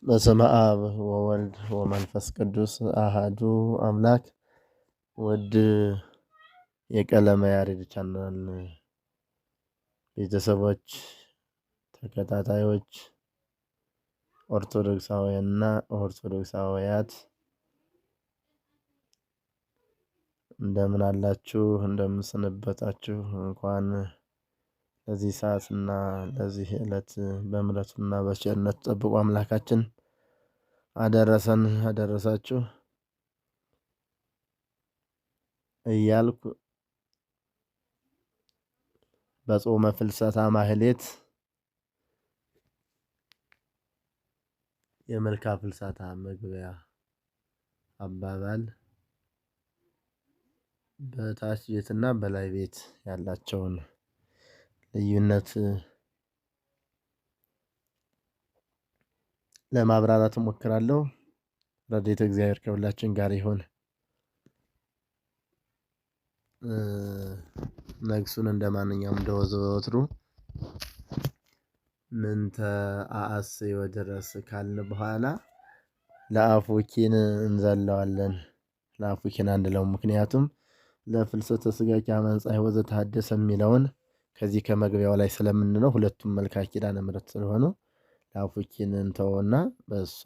በስመ አብ ወወልድ ወመንፈስ ቅዱስ አሃዱ አምላክ። ውድ የቀለመ ያሬድ ቻናል ቤተሰቦች፣ ተከታታዮች፣ ኦርቶዶክሳውያንና ኦርቶዶክሳውያት እንደምን አላችሁ? እንደምን ሰነበታችሁ? እንኳን ለዚህ ሰዓትና ለዚህ ዕለት በምሕረቱና በቸርነቱ ጠብቆ አምላካችን አደረሰን አደረሳችሁ እያልኩ በጾመ ፍልሰታ ማህሌት የመልካ ፍልሰታ መግቢያ አባባል በታች ቤትና በላይ ቤት ያላቸውን ልዩነት ለማብራራት እሞክራለሁ። ረድኤተ እግዚአብሔር ከሁላችን ጋር ይሁን። ነግሱን እንደማንኛውም እንደወትሩ ምንተ አአስዮ ድረስ ካልን በኋላ ለአፉኪን እንዘለዋለን። ለአፉኪን አንለውም፣ ምክንያቱም ለፍልሰተ ሥጋኪ አመንጻ ወዘተሐደሰ የሚለውን ከዚህ ከመግቢያው ላይ ስለምንለው ሁለቱም መልክአ ኪዳነ ምሕረት ስለሆኑ ለአፉኪን እንተወውና በእሷ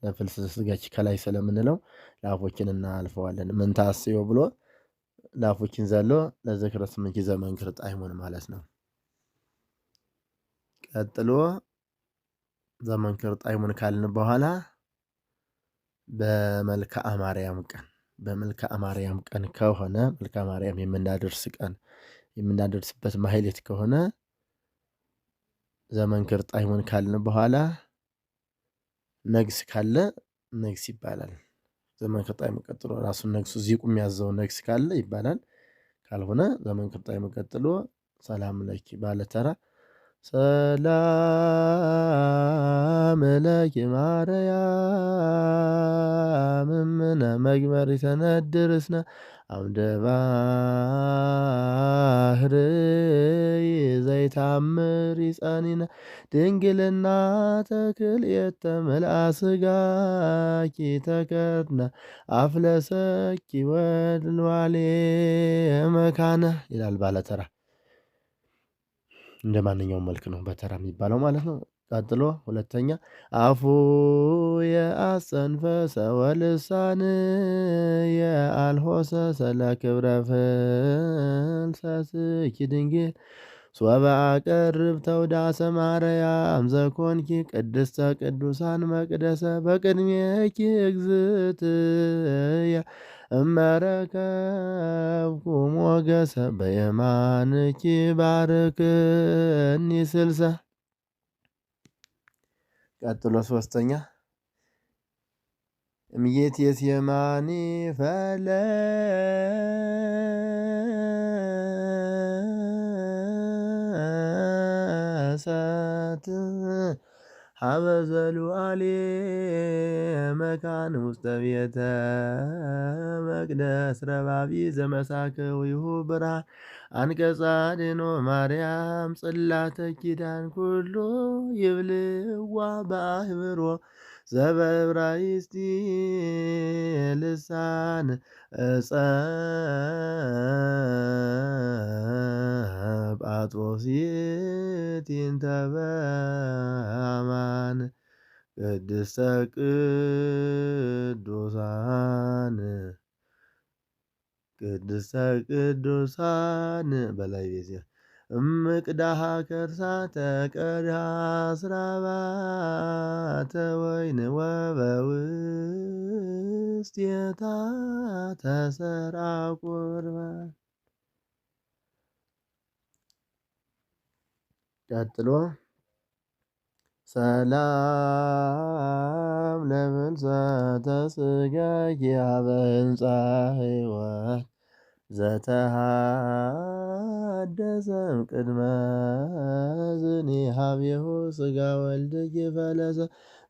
ለፍልሰተ ሥጋኪ ከላይ ስለምንለው ለአፉኪን እናልፈዋለን። ምንተ አስዮ ብሎ ለአፉኪን ዘሎ ለዝክረ ስምኪ ዘመንክር ጣዕሙን ማለት ነው። ቀጥሎ ዘመንክር ጣዕሙን ካልን በኋላ በመልክአ ማርያም ቀን በመልክአ ማርያም ቀን ከሆነ መልክአ ማርያም የምናደርስበት ማህሌት ከሆነ ዘመንክር ጣዕሙን ካልን በኋላ ነግስ ካለ ነግስ ይባላል። ዘመንክር ጣዕሙን ቀጥሎ ራሱን ነግሱ ዚቁ የሚያዘው ነግስ ካለ ይባላል። ካልሆነ ዘመንክር ጣዕሙን ቀጥሎ ሰላም ለኪ ባለተራ ሰላም ለኪ ማርያም እምነ መግበር ይተነድርስነ አምደ ባህር ዘይታምር ይጸኒነ ድንግልና ተክል የተመልአ ሥጋኪ ተከድነ አፍለሰኪ ወድልዋሌ መካነ ይላል ባለተራ። እንደ ማንኛውም መልክ ነው በተራ የሚባለው ማለት ነው። ቀጥሎ ሁለተኛ አፉ የአሰንፈሰ ወልሳን የአልሆሰ ሰለ ክብረ ፍልሰትኪ ድንግል ሶበ አቀርብ ተውዳሰ ማርያም ዘኮንኪ ቅድስተ ቅዱሳን መቅደሰ በቅድሜኪ እግዝእትየ እመረከብኩ ሞገሰ በየማንኪ ባርክኒ ስልሰ። ቀጥሎ ሶስተኛ እምዬት የስየማኒ ፈለሰት ሀበዘሉአሌ መካን ውስተ ቤተ መቅደስ ረባቢ ዘመሳከዊሁ ብርሃን አንቀጸ አድኅኖ ማርያም ጽላተ ኪዳን ኩሉ ይብልዋ በአህብሮ ዘበዕብራይስጥ ልሳን ዕፀ ጳጦስ ይእቲንተ በአማን ቅድስተ ቅዱሳን በላይ ቤት እምቅዳሃ ከርሳተ ቀድሃ ስራባተ ወይን ወበውስቴታ ተሰርዐ ቁርባን። ቀጥሎ ሰላም ለፍልሰተ ሥጋኪ ሀበ ህንፃ ሕይወት ዘተሐደሰ እምቅድመ ዝኒሃቤሁ ሥጋ ወልድኪ ፈለሰ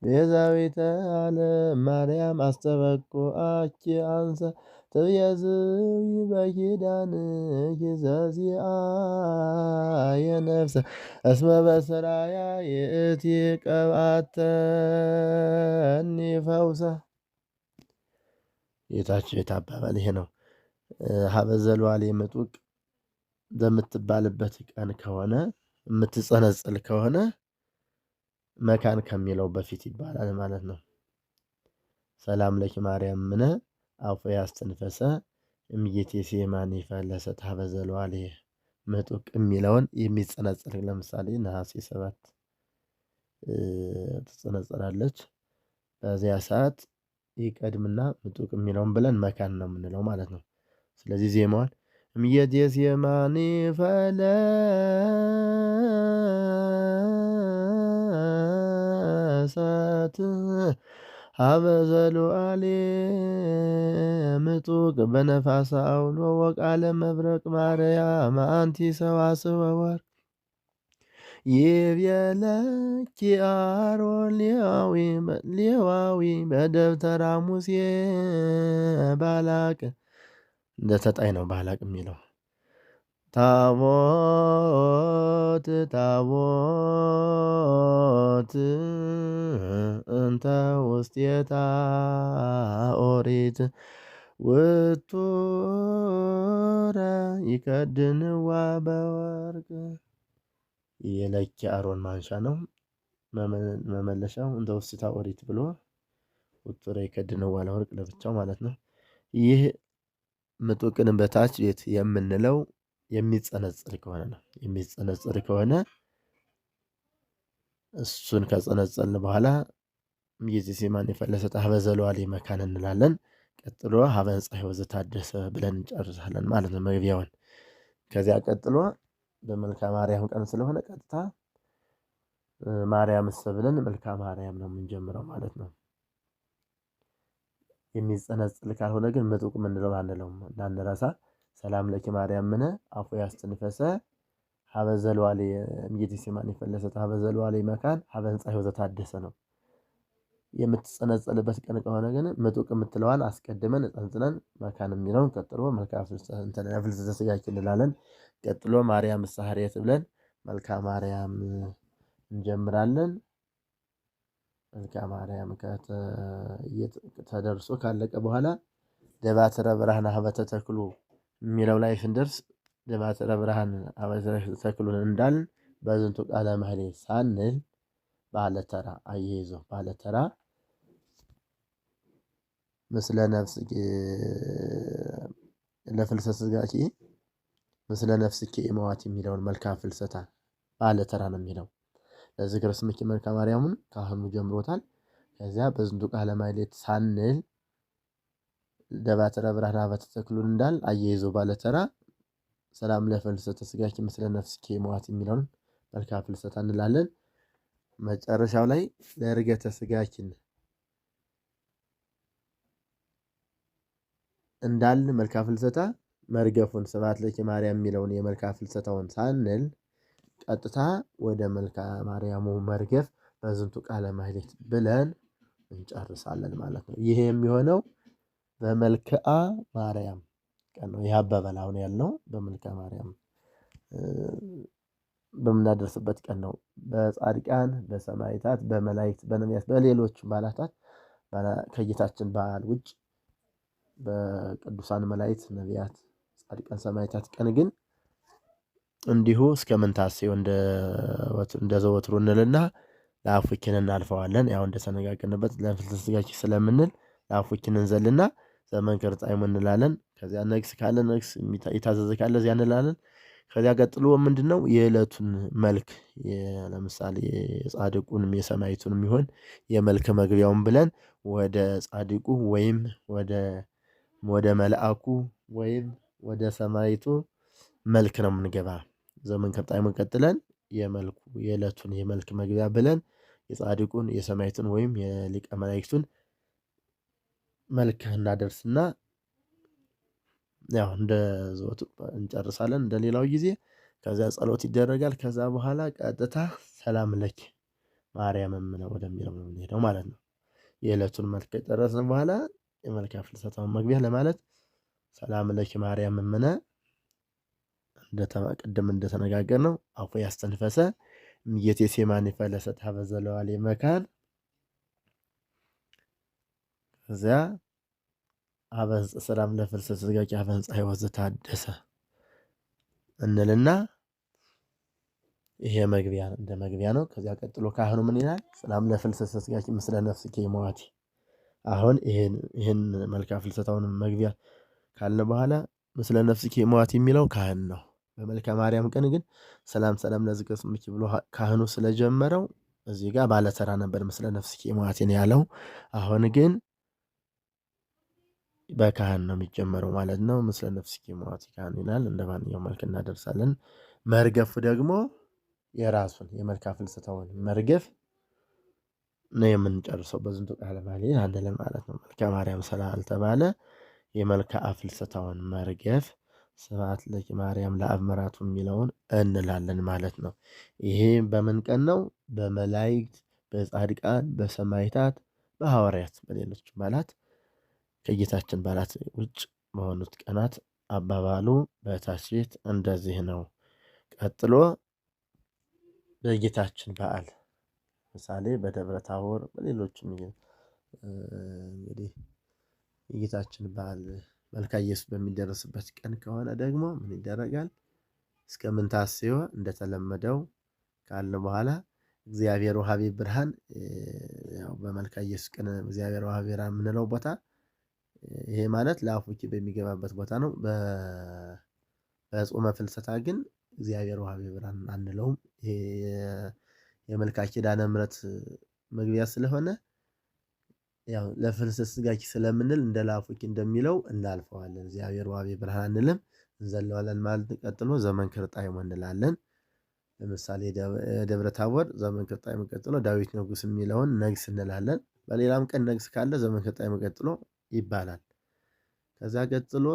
ቤዛዊተ ዓለም ማርያም አስተበኩአኪ አንሰ ትቤዝዊ በኪዳንኪ ዘዚአየ ነፍሰ እስመ በስራያ ይእቲ ቀብአተ ፈውሰ የታቸው የታባባል ይሄ ነው። ሀበዘሏል ምጡቅ በምትባልበት ቀን ከሆነ የምትጸነጽል ከሆነ መካን ከሚለው በፊት ይባላል ማለት ነው። ሰላም ለኪ ማርያም ምነ አፉ ያስተንፈሰ እምዬቴ ሴማኒ ፈለሰት ሀበዘሏል ምጡቅ የሚለውን የሚጸነጽል ለምሳሌ ነሐሴ 7 ትጸነጸላለች። በዚያ ሰዓት ይቀድምና ምጡቅ የሚለውን ብለን መካን ነው የምንለው ማለት ነው። ስለዚህ ዜማዋን እምዬቴ ሴማኒ ፈለሰት ሀበዘሉአሌ ምጡቅ በነፋስ አውሎ ወቃለ መብረቅ ማርያም አንቲ ሰዋስወ ወርቅ ይቤለኪ አሮን ሌዋዊ በደብተራ ሙሴ ባላቅ እንደ ተጣይ ነው ባላቅ የሚለው ታቦት ታቦት እንተ ውስቴታ ኦሪት ውቱረ ይከድንዋ በወርቅ የለኪ አሮን ማንሻ ነው። መመለሻው እንተ ውስቴታ ኦሪት ብሎ ውቱረ ይከድንዋ ለወርቅ ለብቻው ማለት ነው። ይህ ምጡቅን በታች ቤት የምንለው የሚጸነጽል ከሆነ ነው። የሚጸነጽል ከሆነ እሱን ከጸነጸልን በኋላ እምዬቴ ሴማኒ ፈለሰት ሀበዘሏል መካን እንላለን። ቀጥሎ ሀበ ፀሐይ ወዘታደሰ ብለን እንጨርሳለን ማለት ነው መግቢያውን። ከዚያ ቀጥሎ በመልካ ማርያም ቀን ስለሆነ ቀጥታ ማርያም እሰ ብለን መልካ ማርያም ነው የምንጀምረው ማለት ነው። የሚጸነጽል ካልሆነ ግን ምጡቅ ምንለው አንለውም እንዳንረሳ። ሰላም ለኪ ማርያም ምነ አፉ ያስተንፈሰ ሀበዘሏል እምዬቴ ሴማኒ ፈለሰት ሀበዘሏል መካን ሀበ ፀሐይ ወዘታደሰ ነው። የምትጸነጸልበት ቀን ከሆነ ግን ምጡቅ የምትለዋን አስቀድመን ጸንጽነን መካን የሚለውን ቀጥሎ መልካ ፍልሰተ ሥጋኪ እንላለን። ቀጥሎ ማርያም እሰ ኀሬት ብለን መልካ ማርያም እንጀምራለን። መልካ ማርያም ተደርሶ ካለቀ በኋላ ደባትረ ብርሃን ሀበተ ተክሉ የሚለው ላይ ስንደርስ ደባትረ ብርሃን ሀበተ ተክሉን እንዳልን በዝንቱ ቃለ ማኅሌት ሳንል ባለተራ አያይዞ ባለተራ ምስለ ነፍስኪ ለፍልሰተ ሥጋኪ ምስለ ነፍስኪ እመዋት የሚለውን መልካ ፍልሰታ ባለተራ ነው የሚለው። ለዝክረ ስምኪ መልካ ማርያምን ካህኑ ጀምሮታል። ከዚያ በዝንቱ ቃለ ማኅሌት ሳንል ደባትረ ብርሃን ሀበተ ተክሉን እንዳል አያይዞ ባለተራ ሰላም ለፍልሰተ ሥጋኪ ምስለ ነፍስኪ እመዋት የሚለውን መልካ ፍልሰታ እንላለን። መጨረሻው ላይ ለዕርገተ ሥጋኪን እንዳልን መልካ ፍልሰታ መርገፉን ስብሐት ለኪ ማርያም የሚለውን የመልካ ፍልሰታውን ሳንል ቀጥታ ወደ መልካ ማርያሙ መርገፍ በዝንቱ ቃለ ማኅሌት ብለን እንጨርሳለን ማለት ነው። ይሄ የሚሆነው በመልክዓ ማርያም ቀን ነው። ይህ አባባል አሁን ያልነው በመልክዓ ማርያም በምናደርስበት ቀን ነው። በጻድቃን በሰማዕታት በመላእክት በነቢያት በሌሎች በዓላታት ከጌታችን በዓል ውጭ በቅዱሳን መላእክት ነቢያት ጻድቃን ሰማዕታት ቀን ግን እንዲሁ እስከ ምንታሴው እንደ ዘወትሩ እንልና ለአፉኪን እናልፈዋለን። ያው እንደተነጋገርንበት ለፍልሰተ ሥጋኪ ስለምንል ለአፉኪን እንዘልና ዘመንክር ጣዕሙ እንላለን። ከዚያ ነግስ ካለ ነግስ የታዘዘ ካለ እዚያ እንላለን። ከዚያ ቀጥሎ ምንድነው የዕለቱን መልክ ለምሳሌ የጻድቁንም የሰማዕቱንም ይሆን የመልክ መግቢያውን ብለን ወደ ጻድቁ ወይም ወደ መልአኩ ወይም ወደ ሰማዕቱ መልክ ነው የምንገባ። ዘመንክር ጣዕሙ ቀጥለን የመልኩ የዕለቱን የመልክ መግቢያ ብለን የጻድቁን የሰማዕቱን ወይም የሊቀ መላእክቱን መልክ እናደርስና ያው እንደ ዘወትሩ እንጨርሳለን እንደ ሌላው ጊዜ። ከዚያ ጸሎት ይደረጋል። ከዛ በኋላ ቀጥታ ሰላም ለኪ ማርያም ነው ወደሚለው ነው የምንሄደው ማለት ነው። የዕለቱን መልክ ከጨረስን በኋላ የመልካ ፍልሰታውን መግቢያ ለማለት ሰላም ለኪ ማርያም እምነ ቅድም እንደተነጋገርነው አፉ ያስተንፈሰ እምዬቴ ሴማኒ ፈለሰት ሀበዘለዋል መካን እዚያ ሰላም ለፍልሰተ ሥጋኪ ኀበ ሕንጻ ሕይወት ዘታደሰ እንልና ይሄ መግቢያ እንደ መግቢያ ነው። ከዚያ ቀጥሎ ካህኑ ምን ይላል? ሰላም ለፍልሰተ ሥጋኪ ምስለ ነፍስኪ ሞአቲ። አሁን ይህን መልካ ፍልሰታውን መግቢያ ካለ በኋላ ምስለ ነፍስኪ ሞአቲ የሚለው ካህን ነው። በመልካ ማርያም ቀን ግን ሰላም ሰላም ለዝክረ ስምኪ ብሎ ካህኑ ስለጀመረው እዚህ ጋር ባለተራ ነበር ምስለ ነፍስኪ ሞአቲን ያለው። አሁን ግን በካህን ነው የሚጀመረው ማለት ነው። ምስለ ነፍስኪ ሞአቲ ካህን ይላል። እንደ ማንኛውም መልክ እናደርሳለን። መርገፉ ደግሞ የራሱን የመልካ ፍልሰታውን መርገፍ ነው የምንጨርሰው። በዝንቱ ቃለ ማኅሌት አንልም ማለት ነው። መልካ ማርያም ስላልተባለ የመልካ ፍልሰታውን መርገፍ ስብሐት ለኪ ማርያም ለአብ መራቱ የሚለውን እንላለን ማለት ነው። ይሄ በምን ቀን ነው? በመላእክት፣ በጻድቃን፣ በሰማዕታት፣ በሐዋርያት፣ በሌሎች በዓላት ከጌታችን በዓላት ውጭ በሆኑት ቀናት አባባሉ በታች ቤት እንደዚህ ነው። ቀጥሎ በጌታችን በዓል ምሳሌ በደብረ ታቦር በሌሎችም እንግዲህ የጌታችን በዓል መልካ ኢየሱስ በሚደረስበት ቀን ከሆነ ደግሞ ምን ይደረጋል? እስከ ምንታስዮ እንደተለመደው ካለ በኋላ እግዚአብሔር ወሀቤ ብርሃን ያው በመልካ ኢየሱስ ቀን እግዚአብሔር ወሀቤ ብርሃን የምንለው ቦታ ይሄ ማለት ለአፉኪ በሚገባበት ቦታ ነው። በጾመ ፍልሰታ ግን እግዚአብሔር ወሀቤ ብርሃን አንለውም። ይሄ የመልካ ኪዳነ ምሕረት መግቢያ ስለሆነ ያው ለፍልሰተ ሥጋኪ ስለምንል እንደ ለአፉኪ እንደሚለው እናልፈዋለን። እግዚአብሔር ወሀቤ ብርሃን አንልም፣ እንዘለዋለን ማለት ቀጥሎ ዘመንክር ጣዕሞ እንላለን። ለምሳሌ ደብረ ታቦር ዘመንክር ጣዕሞ ቀጥሎ ዳዊት ንጉሥ የሚለውን ነግስ እንላለን። በሌላም ቀን ነግስ ካለ ዘመንክር ጣዕሞ ቀጥሎ ይባላል። ከዛ ቀጥሎ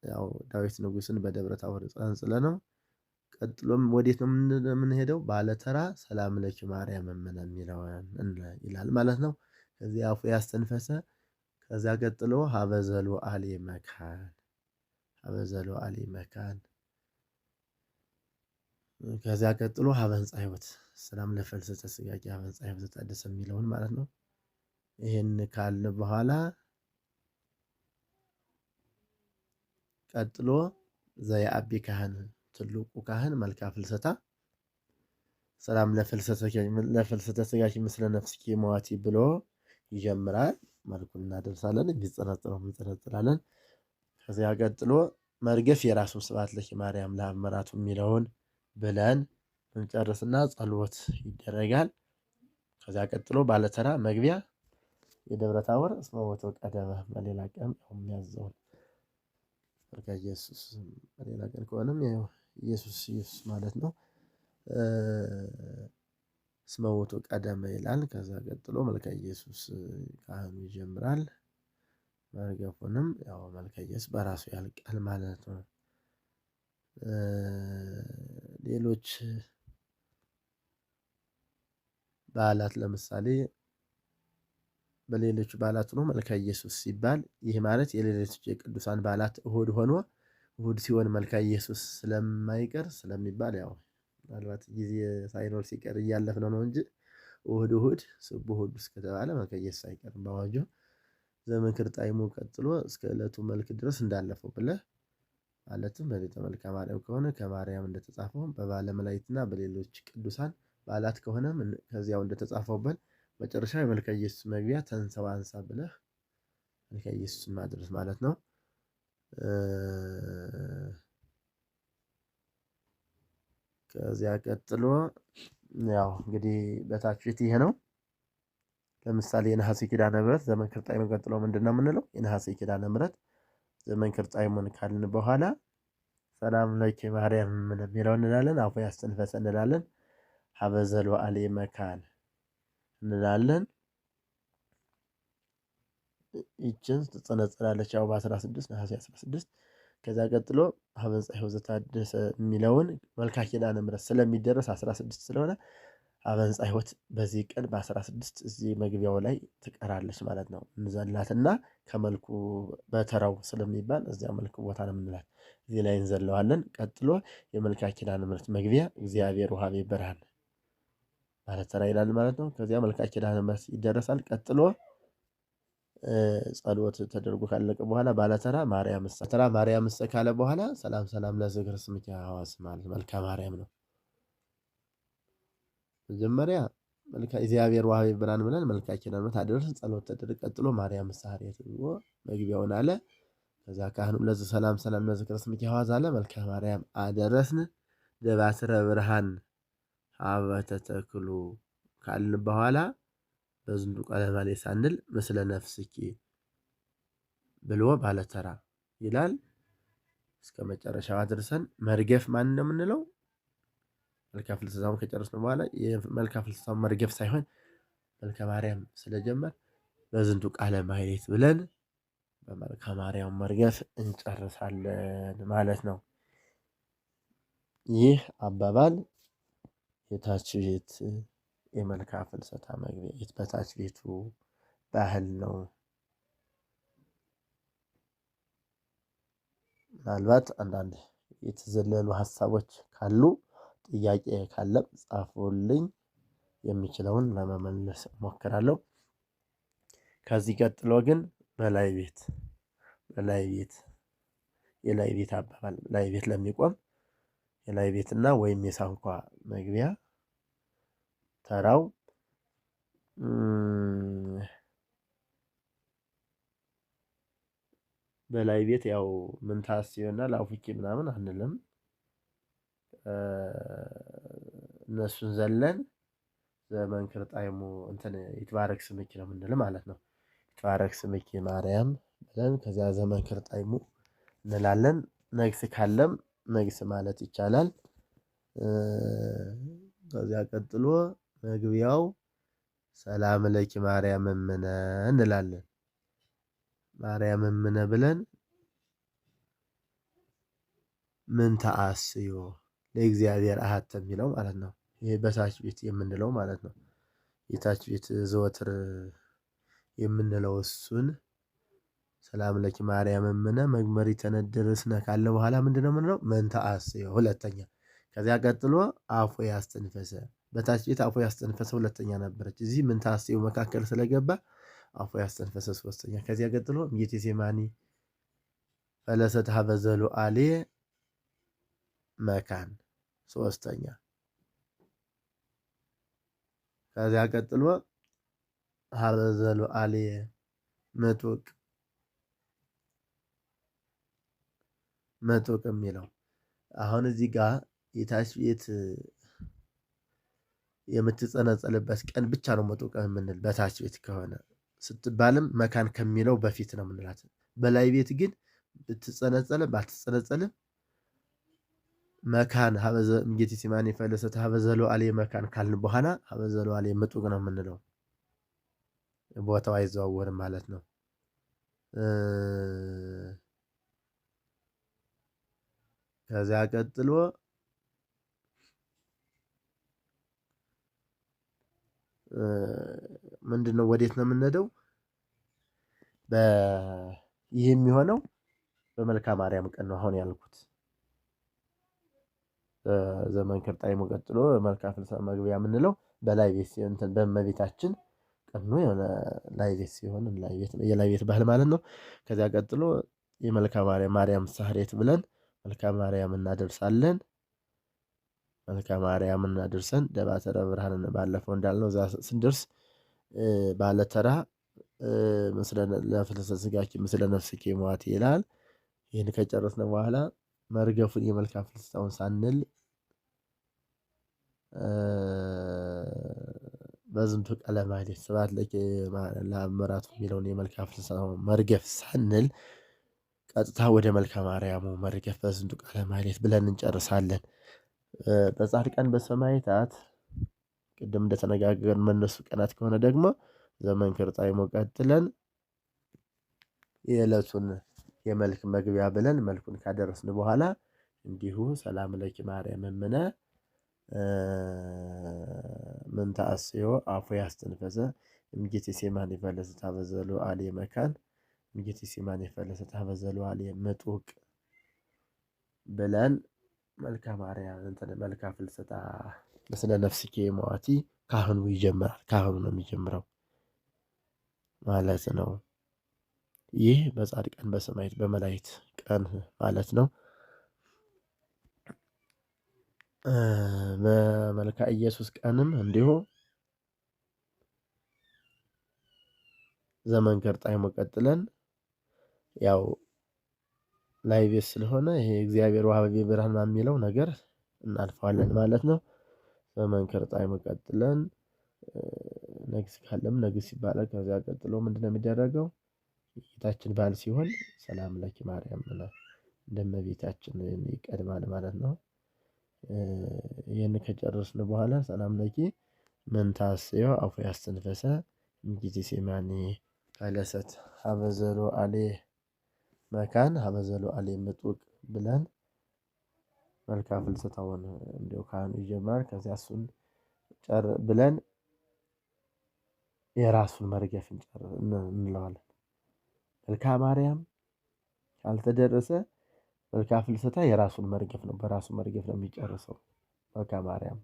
ያው ዳዊት ንጉሥን በደብረ ታቦር ጸንጽለ ነው። ቀጥሎም ወዴት ነው የምንሄደው? ባለተራ ሰላም ለኪ ማርያም እምነ የሚለውን ይላል ማለት ነው። ከዚህ አፉ ያስተንፈሰ ከዛ ቀጥሎ ሀበዘሉ አሊ መካን ሀበዘሉ አሊ መካን ከዚያ ቀጥሎ ሀበ ሕንጻ ሕይወት ሰላም ለፍልሰተ ሥጋኪ ሀበ ሕንጻ ሕይወት ዘታደሰ የሚለውን ማለት ነው። ይህን ካልን በኋላ ቀጥሎ ዘየአቢ ካህን ትልቁ ካህን መልካ ፍልሰታ ሰላም ለፍልሰተ ሥጋኪ ምስለ ነፍስኪ ሞአቲ ብሎ ይጀምራል። መልኩን እናደርሳለን። የሚጸነጽረው እንጸነጽራለን። ከዚያ ቀጥሎ መርገፍ የራሱን ስብሐት ለኪ ማርያም ለአብ መራቱ የሚለውን ብለን እንጨርስና ጸሎት ይደረጋል። ከዚያ ቀጥሎ ባለተራ መግቢያ የደብረ ታቦር እስመ ውእቱ ቀደመ በሌላ ቀን የሚያዘውን መልካ ኢየሱስ በሌላ ቀን ከሆነም ኢየሱስ ማለት ነው። እስመ ውእቱ ቀደመ ይላል። ከዛ ቀጥሎ መልካ ኢየሱስ ካህኑ ይጀምራል። መርገፉንም ያው መልካ ኢየሱስ በራሱ ያልቃል ማለት ነው። ሌሎች በዓላት ለምሳሌ በሌሎች በዓላት ሆኖ መልካ ኢየሱስ ሲባል ይህ ማለት የሌሎች የቅዱሳን በዓላት እሁድ ሆኖ እሁድ ሲሆን መልካ ኢየሱስ ስለማይቀር ስለሚባል ያው ምናልባት ጊዜ ሳይኖር ሲቀር እያለፍነው ነው እንጂ እሁድ ስቡሕ እሁድ እስከተባለ መልካ ኢየሱስ አይቀርም በአዋጁ። ዘመንክር ጣዕሞ ቀጥሎ እስከ ዕለቱ መልክ ድረስ እንዳለፈው ብለህ ማለትም በቤተ መልካ ማርያም ከሆነ ከማርያም እንደተጻፈው በባለ መላእክትና በሌሎች ቅዱሳን በዓላት ከሆነም ከዚያው እንደተጻፈው በል መጨረሻ የመልካ ኢየሱስ መግቢያ ተንሥአ አንሳ ብለህ መልካ ኢየሱስን ማድረስ ማለት ነው። ከዚያ ቀጥሎ ያው እንግዲህ በታች ቤት ይሄ ነው። ለምሳሌ የነሐሴ ኪዳነ ምሕረት ዘመንክር ጣዕሞ ቀጥሎ ምንድን ነው የምንለው? የነሐሴ ኪዳነ ምሕረት ዘመንክር ጣዕሞን ካልን በኋላ ሰላም ለኪ ማርያም የሚለውን እንላለን። አፉ ያስተንፈሰ እንላለን። ሀበዘሉ አሊ መካን እንላለን። ይችን ትጸነጽላለች ያው በ16 ነሐሴ 16። ከዛ ቀጥሎ ሀበ ሕንጻ ሕይወት ዘታደሰ የሚለውን መልካ ኪዳነ ምሕረት ስለሚደረስ 16 ስለሆነ ሀበ ሕንጻ ሕይወት በዚህ ቀን በ16 እዚህ መግቢያው ላይ ትቀራለች ማለት ነው። እንዘላትና ከመልኩ በተራው ስለሚባል እዚያ መልኩ ቦታ ነው የምንላት። እዚህ ላይ እንዘለዋለን። ቀጥሎ የመልካ ኪዳነ ምሕረት መግቢያ እግዚአብሔር ወሀቤ ብርሃን ባለተራ ይላል ማለት ነው። ከዚያ መልካ ኪዳነ ምሕረት ይደረሳል። ቀጥሎ ጸሎት ተደርጎ ካለቀ በኋላ ባለተራ ማርያም እሰ ካለ በኋላ ሰላም ሰላም ለዝክር ስምኪ ሐዋስ ማለት መልካ ማርያም ነው። መጀመሪያ እግዚአብሔር ዋህቤ ብርሃን ብለን መልካ ኪዳነ ምሕረት አደረስን። ጸሎት ተደረገ። ቀጥሎ ማርያም እሰ ኀሬት ብሎ መግቢያውን አለ። ከዛ ካህኑ ለዚህ ሰላም ሰላም ለዝክር ስምኪ ሐዋስ አለ። መልካ ማርያም አደረስን። ደባትረ ብርሃን ሀበ ተተክሉ ካልን በኋላ በዝንቱ ቃለ ማኅሌት ሳንል ምስለ ነፍስኪ ብሎ ባለተራ ይላል። እስከ መጨረሻው አድርሰን መርገፍ ማን ነው የምንለው? መልካ ፍልሰታውን ከጨረስን በኋላ የመልካ ፍልሰታውን መርገፍ ሳይሆን መልካ ማርያም ስለጀመር በዝንቱ ቃለ ማኅሌት ብለን በመልካ ማርያም መርገፍ እንጨርሳለን ማለት ነው። ይህ አባባል የታች ቤት የመልካ ፍልሰታ መግቢያ በታች ቤቱ ባህል ነው። ምናልባት አንዳንድ የተዘለሉ ሀሳቦች ካሉ ጥያቄ ካለም ጻፉልኝ፣ የሚችለውን ለመመለስ እሞክራለሁ። ከዚህ ቀጥሎ ግን በላይ ቤት የላይ ቤት አባባል ላይ ቤት ለሚቆም የላይ ቤትና ወይም የሳንኳ መግቢያ ተራው በላይ ቤት ያው ምንታስዮና ለአፉኪ ምናምን አንልም። እነሱን ዘለን ዘመንክር ጣዕሙ እንትን ይትባረክ ስምኪ ነው የምንል ማለት ነው። ይትባረክ ስምኪ ማርያም ብለን ከዚያ ዘመንክር ጣዕሙ እንላለን። ነግስ ካለም ነግስ ማለት ይቻላል። ከዚያ ቀጥሎ መግቢያው ሰላም ለኪ ማርያም እምነ እንላለን። ማርያም እምነ ብለን ምን ተአስዮ ለእግዚአብሔር አሐተ የሚለው ማለት ነው። ይሄ በታች ቤት የምንለው ማለት ነው። የታች ቤት ዘወትር የምንለው እሱን ሰላም ለኪ ማርያም እምነ መግመሪ ተነደረስነ ካለ በኋላ ምንድነው የምንለው? ምን ተአስዮ ሁለተኛ። ከዚያ ቀጥሎ አፎ ያስተንፈሰ በታች ቤት አፎ ያስተንፈሰ ሁለተኛ ነበረች። እዚህ ምን ተአስዮ መካከል ስለገባ አፎ ያስተንፈሰ ሶስተኛ። ከዚያ ቀጥሎ ጌቴሴማኒ ፈለሰት ሀበ ዘሉዓሌ መካን ሶስተኛ። ከዚያ ቀጥሎ ሀበ ዘሉዓሌ ምጡቅ የሚለው አሁን እዚህ ጋር የታች ቤት የምትጸነጸልበት ቀን ብቻ ነው መጡቅ የምንል በታች ቤት ከሆነ ስትባልም መካን ከሚለው በፊት ነው የምንላት። በላይ ቤት ግን ብትጸነጸልም ባትጸነጸልም መካን ሀበዘ ጌቴሴማኒ ፈለሰት ሀበ ዘሉዓሌ መካን ካልን በኋላ ሀበ ዘሉዓሌ ምጡቅ ነው የምንለው። ቦታው አይዘዋወርም ማለት ነው። ከዚያ ቀጥሎ ምንድነው? ወዴት ነው የምንሄደው? ይህ የሚሆነው በመልካ ማርያም ቀን ነው አሁን ያልኩት። ዘመንክር ጣዕሙ ቀጥሎ መልካ ፍልሰታ መግቢያ የምንለው በላይ ቤት እንትን በእመቤታችን ቀን ነው። የሆነ ላይ ቤት ሲሆን የላይ ቤት ባህል ማለት ነው። ከዚያ ቀጥሎ የመልካ ማርያም እሰ ኀሬት ብለን መልካ ማርያም እናደርሳለን። መልካ ማርያም እናደርሰን ደባተረ ብርሃን ባለፈው እንዳልነው እዛ ስንደርስ ባለተራ ምስለ ለፍልሰተ ሥጋኪ ምስለ ነፍስኪ ሞት ይላል። ይህን ከጨረስን በኋላ መርገፉን የመልካ ፍልሰታውን ሳንል በዝንቱ ቃለ ማኅሌት ስብሐት ለኪ ለአመራቱ የሚለውን የመልካ ፍልሰታውን መርገፍ ሳንል ቀጥታ ወደ መልካ ማርያሙ መርገፍ በዝንቱ ቃለ ማኅሌት ብለን እንጨርሳለን። በጻድቃን በሰማዕታት ቅድም እንደተነጋገርን መነሱ ቀናት ከሆነ ደግሞ ዘመንክር ጣዕሙ ቀጥለን የዕለቱን የመልክ መግቢያ ብለን መልኩን ካደረስን በኋላ እንዲሁ ሰላም ለኪ ማርያም እምነ ምን ተአስዮ አፎ ያስተንፈሰ እምጌቴሴማኒ ፈለሰት ሀበ ዘሉዓሌ መካን እምጌቴሴማኒ ፈለሰት ሀበ ዘሉዓሌ ምጡቅ ብለን መልካ ማርያም እንትን መልካ ፍልሰታ ምስለ ነፍስኪ ሞቲ ካህኑ ይጀምራል። ካህኑ ነው የሚጀምረው ማለት ነው። ይህ በጻድቃን በሰማዕታት በመላእክት ቀን ማለት ነው። በመልክአ ኢየሱስ ቀንም እንዲሁ ዘመንከር ጣዕሞ ቀጥለን ያው ላይቤት ስለሆነ ይሄ እግዚአብሔር ወሀበ ብርሃን የሚለው ነገር እናልፈዋለን ማለት ነው። ዘመንከር ጣዕሞ ቀጥለን ነግስ ካለም ነግስ ይባላል። ከዚያ ቀጥሎ ምንድነው የሚደረገው? የጌታችን በዓል ሲሆን ሰላም ለኪ ማርያም ብለን እንደ እመቤታችን ይቀድማል ማለት ነው። ይህን ከጨረስን በኋላ ሰላም ለኪ ምንታስዮ አፉ ያስተንፈሰ እምጊዜሴማኒ ፈለሰት ሀበዘሎ አሌ መካን ሀበዘሎ አሌ ምጡቅ ብለን መልክአ ፍልሰታውን እንዲሁ ካህኑ ይጀምራል። ከዚያ እሱን ብለን የራሱን መርገፍ እንለዋለን። መልክአ ማርያም ካልተደረሰ መልክአ ፍልሰታ የራሱን መርገፍ ነው፣ በራሱ መርገፍ ነው የሚጨርሰው። መልክአ ማርያም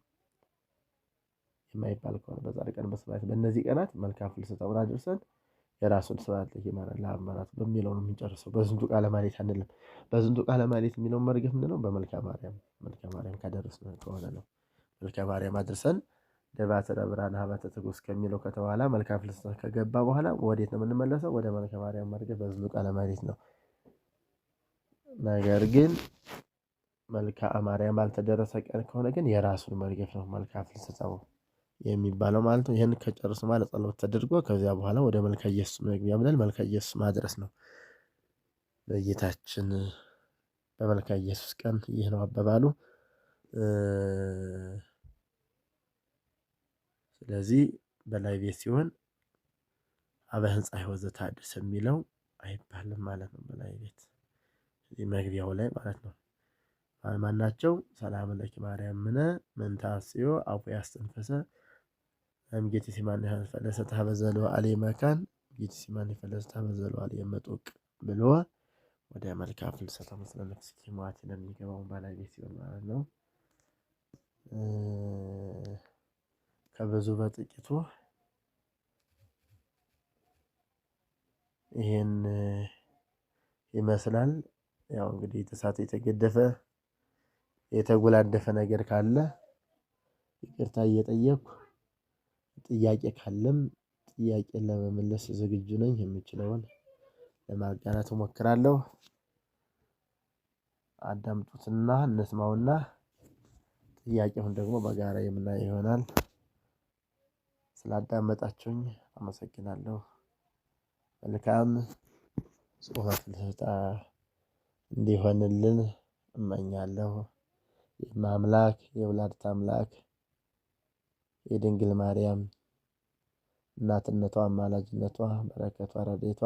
የማይባል ከሆነ በጻድቃን በሰማዕታት በእነዚህ ቀናት መልክአ ፍልሰታውን አድርሰን የራሱን ስብሐት ለአብ መራት በሚለው ነው የምንጨርሰው። በዝንቱ ቃለ ማኅሌት አንልም። በዝንቱ ቃለ ማኅሌት የሚለውን መርገፍ ምንድነው? በመልክአ ማርያም ካደረስን ከሆነ ነው። መልክአ ማርያም አድርሰን ደባተረ ብርሃን ሀበተ ትጉስ ከሚለው ከተባለ መልክአ ፍልሰታ ከገባ በኋላ ወዴት ነው የምንመለሰው? ወደ መልክአ ማርያም መርገፍ በዝንቱ ቃለ ማኅሌት ነው። ነገር ግን መልክአ ማርያም ባልተደረሰ ቀን ከሆነ ግን የራሱን መርገፍ ነው መልክአ ፍልሰታው የሚባለው ማለት ነው። ይህን ከጨረስን በኋላ ጸሎት ተደርጎ ከዚያ በኋላ ወደ መልክአ ኢየሱስ መግቢያ ብለን መልክአ ኢየሱስ ማድረስ ነው። በጌታችን በመልክአ ኢየሱስ ቀን ይህ ነው አባባሉ። ስለዚህ በላይ ቤት ሲሆን አበ ህንፃ ሕይወት ዘታድስ የሚለው አይባልም ማለት ነው። በላይ ቤት መግቢያው ላይ ማለት ነው። ማናቸው? ሰላም ለኪ ማርያም ምነ ምንታስዮ አፉ ያስተንፈሰ እምጌቴሴማኒ ፈለሰት ሀበዘሎ አሌ መካን ጌቴሴማኒ ፈለሰት ሀበዘሎ አሌ ምጡቅ ብሎ ወደ መልክአ ፍልሰታ ምስለ ነፍስ ሞት የሚገባውን በላይ ቤት ሲሆን ማለት ነው። ከብዙ በጥቂቱ ይሄን ይመስላል። ያው እንግዲህ የተሳተ የተገደፈ የተጎላደፈ ነገር ካለ ይቅርታ እየጠየቅኩ ጥያቄ ካለም ጥያቄን ለመመለስ ዝግጁ ነኝ። የምችለውን ለማጋራት እሞክራለሁ። አዳምጡትና እንስማውና ጥያቄውን ደግሞ በጋራ የምናየው ይሆናል። ስላዳመጣችሁኝ አመሰግናለሁ። መልካም ጾመ ፍልሰታ እንዲሆንልን እመኛለሁ። የአምላክ የወላዲተ አምላክ የድንግል ማርያም እናትነቷ፣ አማላጅነቷ፣ በረከቷ፣ ረድኤቷ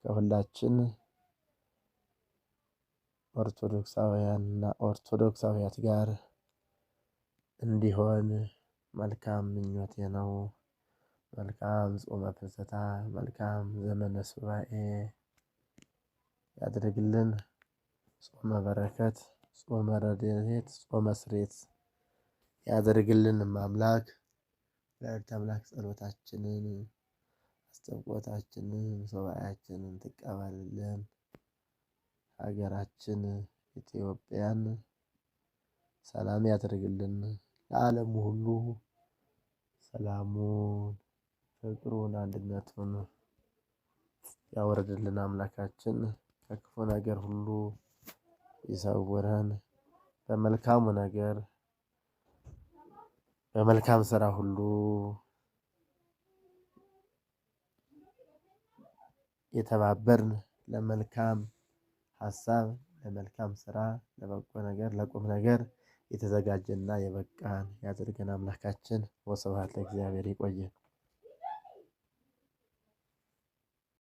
ከሁላችን ኦርቶዶክሳውያንና ኦርቶዶክሳውያት ጋር እንዲሆን መልካም ምኞቴ ነው። መልካም ጾመ ፍልሰታ፣ መልካም ዘመነ ሱባዔ ያድርግልን። ጾመ በረከት፣ ጾመ ረድኤት፣ ጾመ ስርየት ያድርግልን። አምላክ ወላዲተ አምላክ ጸሎታችንን፣ አስጠንቆታችንን፣ ሱባዔያችንን ትቀበልልን። ሀገራችን ኢትዮጵያን ሰላም ያድርግልን። ለዓለሙ ሁሉ ሰላሙን፣ ፍቅሩን፣ አንድነቱን ያወርድልን። አምላካችን ከክፉ ነገር ሁሉ ይሰውረን። በመልካሙ ነገር በመልካም ስራ ሁሉ የተባበርን ለመልካም ሀሳብ፣ ለመልካም ስራ፣ ለበጎ ነገር፣ ለቁም ነገር የተዘጋጀና የበቃን ያድርገን አምላካችን። ወስብሐት ለእግዚአብሔር። ይቆየን።